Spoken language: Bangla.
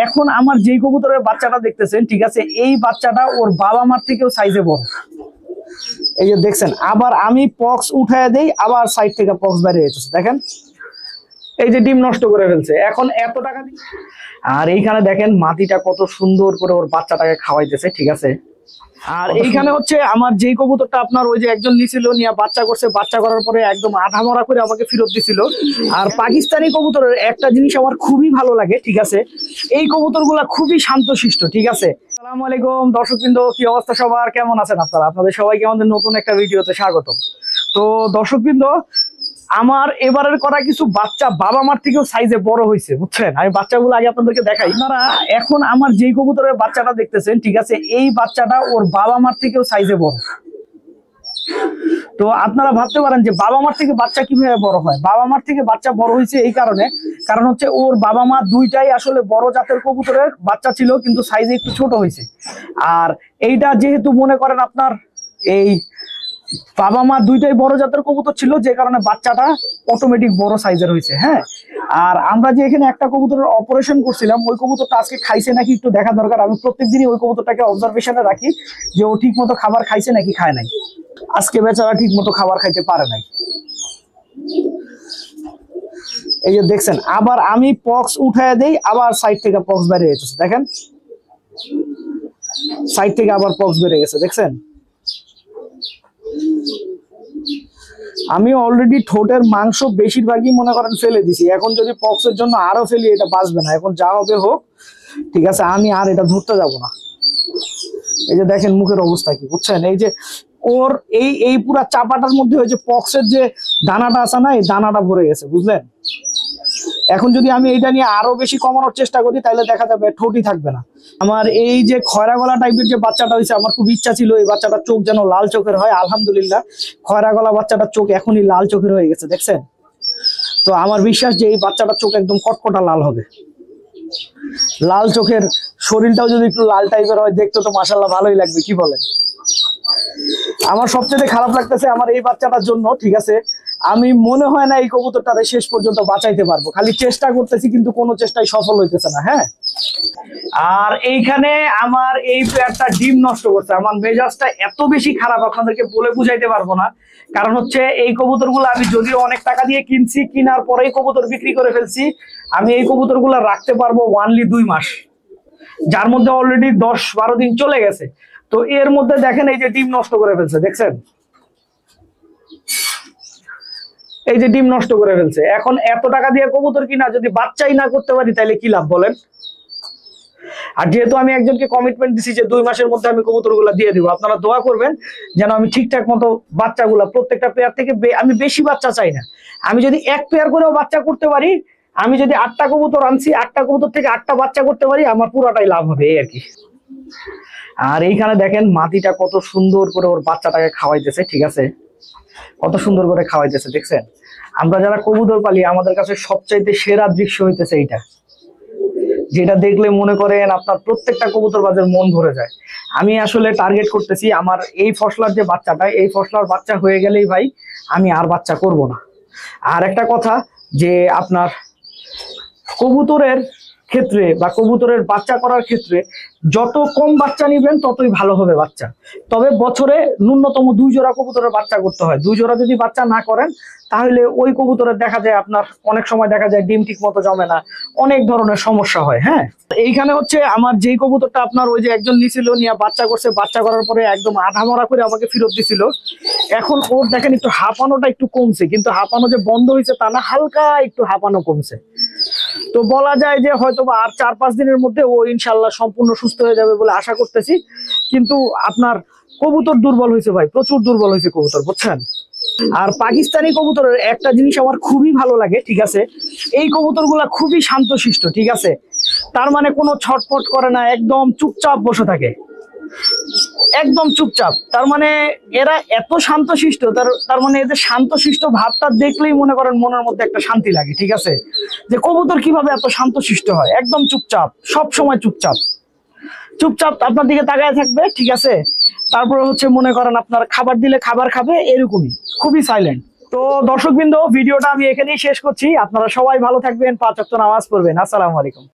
এখন আমার যেই কবুতরের বাচ্চাটা দেখতেছেন, ঠিক আছে, এই বাচ্চাটা ওর বাবা মার থেকেও সাইজে বড়। এই যে দেখছেন, আবার আমি পক্স উঠায় দেই, আবার সাইড থেকে পক্স বেরিয়ে যেতেছে। দেখেন, এই যে ডিম নষ্ট করে ফেলছে। এখন এত টাকা দিই, আর এইখানে দেখেন মাটিটা কত সুন্দর করে ওর বাচ্চাটাকে খাওয়াইতেছে, ঠিক আছে। আর এইখানে হচ্ছে আমার যেই কবুতরটা আপনার ওই যে একজন নিছিল, নিয়ে বাচ্চা করছে, বাচ্চা করার পরে একদম আধা মরা করে আমাকে ফেরত দিছিল। আর পাকিস্তানি কবুতরের একটা জিনিস আমার খুবই ভালো লাগে, ঠিক আছে, এই কবুতরগুলা খুবই শান্তশিষ্ট, ঠিক আছে। আসসালামু আলাইকুম দর্শকবৃন্দ, কি অবস্থা সবার, কেমন আছেন আপনারা? আপনাদের সবাইকে আমাদের নতুন একটা ভিডিওতে স্বাগত। তো দর্শকবৃন্দ, আমার এবারের করা কিছু বাচ্চা বাবা মার থেকেও সাইজে বড় হয়েছে, বুঝছেন। আমি বাচ্চাগুলো আগে আপনাদেরকে দেখাই। আপনারা এখন আমার যেই কবুতরের বাচ্চাটা দেখতেছেন, ঠিক আছে, এই বাচ্চাটা ওর বাবা মার থেকেও সাইজে বড়। তো আপনারা ভাবতে পারেন যে বাবা মার থেকে বাচ্চা কিভাবে বড় হয়। বাবা মার থেকে বাচ্চা বড় হয়েছে এই কারণে, কারণ হচ্ছে ওর বাবা মা দুইটাই আসলে বড় জাতের কবুতরের বাচ্চা ছিল, কিন্তু সাইজে একটু ছোট হয়েছে। আর এইটা যেহেতু মনে করেন আপনার এই বাবা মা দুইটাই বড় জাতের কবুতর ছিল, যে কারণে বাচ্চাটা অটোমেটিক বড় সাইজের হয়েছে। হ্যাঁ, আর আমরা যে এখানে একটা কবুতরের অপারেশন করছিলাম, ওই কবুতরটা আজকে খাইছে নাকি একটু দেখা দরকার। আমি প্রত্যেকদিনই ওই কবুতরটাকে অবজারভেশনে রাখি যে ও ঠিক মতো খাবার খাইছে নাকি খায় নাই। আজকে বেচারা ঠিক মতো খাবার খাইতে পারে নাই। এই যে দেখছেন, আবার আমি পক্স উঠায় দেই, আবার সাইড থেকে পক্স বেরিয়ে যেতেছে। দেখেন, সাইড থেকে আবার পক্স বেরিয়ে গেছে, দেখছেন। আমি অলরেডি ঠোঁটের মাংস বেশিরভাগই মনে করেন ফেলে দিছি। এখন যদি পক্সের জন্য আরো ফেলি, এটা বাঁচবে না। এখন যা হবে হোক, ঠিক আছে, আমি আর এটা ধরতে যাব না। এই যে দেখেন মুখের অবস্থা কি, বুঝছেন। এই যে ওর এই পুরা চাপাটার মধ্যে ওই যে পক্সের যে দানাটা আছে না, এই দানাটা ভরে গেছে, বুঝলেন। এখন যদি আমি এইটা নিয়ে আরো বেশি কমানোর চেষ্টা করি, তাহলে দেখা যাবে ঠোঁটই থাকবে না। আমার এই যে খয়রা গলা টাইপের যে বাচ্চাটা হয়েছে, আমার খুব ইচ্ছা ছিল এই বাচ্চাটার চোখ যেন লাল চোখের হয়। আলহামদুলিল্লাহ, খয়রা গলা বাচ্চাটার চোখ এখনই লাল চোখের হয়ে গেছে, দেখছেন। তো আমার বিশ্বাস যে এই বাচ্চাটার চোখ একদম কটকটা লাল হবে। লাল চোখের, শরীরটাও যদি একটু লাল টাইপের হয়, দেখতে তো মাশাআল্লাহ ভালোই লাগবে, কি বলেন। আমার সবচেয়ে খারাপ লাগতেছে আমার এই বাচ্চাটার জন্য, ঠিক আছে। আমি মনে হয় না এই কবুতরটারে শেষ পর্যন্ত বাঁচাইতে পারবো। খালি চেষ্টা করতেছি, কিন্তু কোনো চেষ্টাই সফল হইতেছে না। হ্যাঁ, আর এইখানে আমার এই পেয়ারটা ডিম নষ্ট করছে। আমার মেজাজটা এত বেশি খারাপ, আপনাদেরকে বলে বুঝাইতে পারবো না। কারণ হচ্ছে এই কবুতরগুলো আমি যদিও অনেক টাকা দিয়ে কিনছি, কিনার পরেই কবুতর বিক্রি করে ফেলছি। আমি এই কবুতরগুলো রাখতে পারবো অনলি 2 মাস, যার মধ্যে অলরেডি 10-12 দিন চলে গেছে। তো এর মধ্যে দেখেন এই যে ডিম নষ্ট করে ফেলছে, দেখছেন। এই যে ডিম নষ্ট করে ফেলছে। এখন এত টাকা দিয়ে কবুতর কিনা যদি বাচ্চাই না করতে পারি, তাহলে কি লাভ বলেন। আর যেহেতু আমি একজনকে কমিটমেন্ট দিছি যে 2 মাসের মধ্যে আমি কবুতরগুলো দিয়ে দিব, আপনারা দোয়া করবেন যেন আমি ঠিকঠাক মতো বাচ্চাগুলা, প্রত্যেকটা পেয়ার থেকে আমি বেশি বাচ্চা চাই না। আমি যদি 1 পেয়ার করেও বাচ্চা করতে পারি, আমি যদি 8টা কবুতর আনছি, 8টা কবুতর থেকে 8টা বাচ্চা করতে পারি, আমার পুরাটাই লাভ হবে, এই আর কি। আর এইখানে দেখেন মাটিটা কত সুন্দর করে ওর বাচ্চাটাকে খাওয়াইতেছে, ঠিক আছে, কত সুন্দর করে খাওয়াইতেছে, দেখছেন। আমরা যারা কবুতর পালি, আমাদের কাছে সবচাইতে সেরা দৃশ্য হইতেছে এইটা, যেটা দেখলে মনে করেন আপনার প্রত্যেকটা কবুতর বাজের মন ভরে যায়। আমি আসলে টার্গেট করতেছি আমার এই ফসলার যে বাচ্চাটা, এই ফসলার বাচ্চা হয়ে গেলেই ভাই আমি আর বাচ্চা করব না। আর একটা কথা, যে আপনার কবুতরের ক্ষেত্রে বা কবুতরের বাচ্চা করার ক্ষেত্রে যত কম বাচ্চা নিবেন ততই ভালো হবে বাচ্চা। তবে বছরে ন্যূনতম 2 জোড়া কবুতরের বাচ্চা করতে হয়। 2 জোড়া যদি বাচ্চা না করেন, তাহলে ওই কবুতরের দেখা যায় আপনার অনেক সময় দেখা যায় ডিম ঠিক মতো জমে না, অনেক ধরনের সমস্যা হয়। হ্যাঁ, এইখানে হচ্ছে আমার যেই কবুতরটা আপনার ওই যে একজন নিছিল, নিয়ে বাচ্চা করছে, বাচ্চা করার পরে একদম আধা মরা করে আমাকে ফেরত দিছিল। এখন ওর দেখেন একটু হাঁপানোটা একটু কমছে, কিন্তু হাঁপানো যে বন্ধ হয়েছে তা না, হালকা একটু হাঁপানো কমছে। তো বলা যায় যে হয়তো আর 4-5 দিনের মধ্যে ও ইনশাল্লাহ সম্পূর্ণ সুস্থ হয়ে যাবে বলে আশা করতেছি। কিন্তু আপনার কবুতর দুর্বল হয়েছে ভাই, প্রচুর দুর্বল হয়েছে কবুতর, বুঝছেন। আর পাকিস্তানি কবুতরের একটা জিনিস আমার খুবই ভালো লাগে, ঠিক আছে, এই কবুতরগুলা খুবই শান্তশিষ্ট, ঠিক আছে। তার মানে কোনো ছটফট করে না, একদম চুপচাপ বসে থাকে, একদম চুপচাপ। তার মানে এরা এত শান্তশিষ্ট, তার মানে এদের শান্তশিষ্ট ভাবটা দেখলেই মনে করেন মনের মধ্যে একটা শান্তি লাগে, ঠিক আছে। যে কবুতর কিভাবে এত শান্তশিষ্ট হয়, একদম চুপচাপ, সব সময় চুপচাপ চুপচাপ আপনার দিকে তাকায় থাকবে, ঠিক আছে। তারপরে হচ্ছে মনে করেন আপনার খাবার দিলে খাবার খাবে, এরকমই, খুবই সাইলেন্ট। তো দর্শকবৃন্দ, ভিডিওটা আমি এখানেই শেষ করছি। আপনারা সবাই ভালো থাকবেন, 5 ওয়াক্ত নামাজ পড়বেন। আসসালামু আলাইকুম।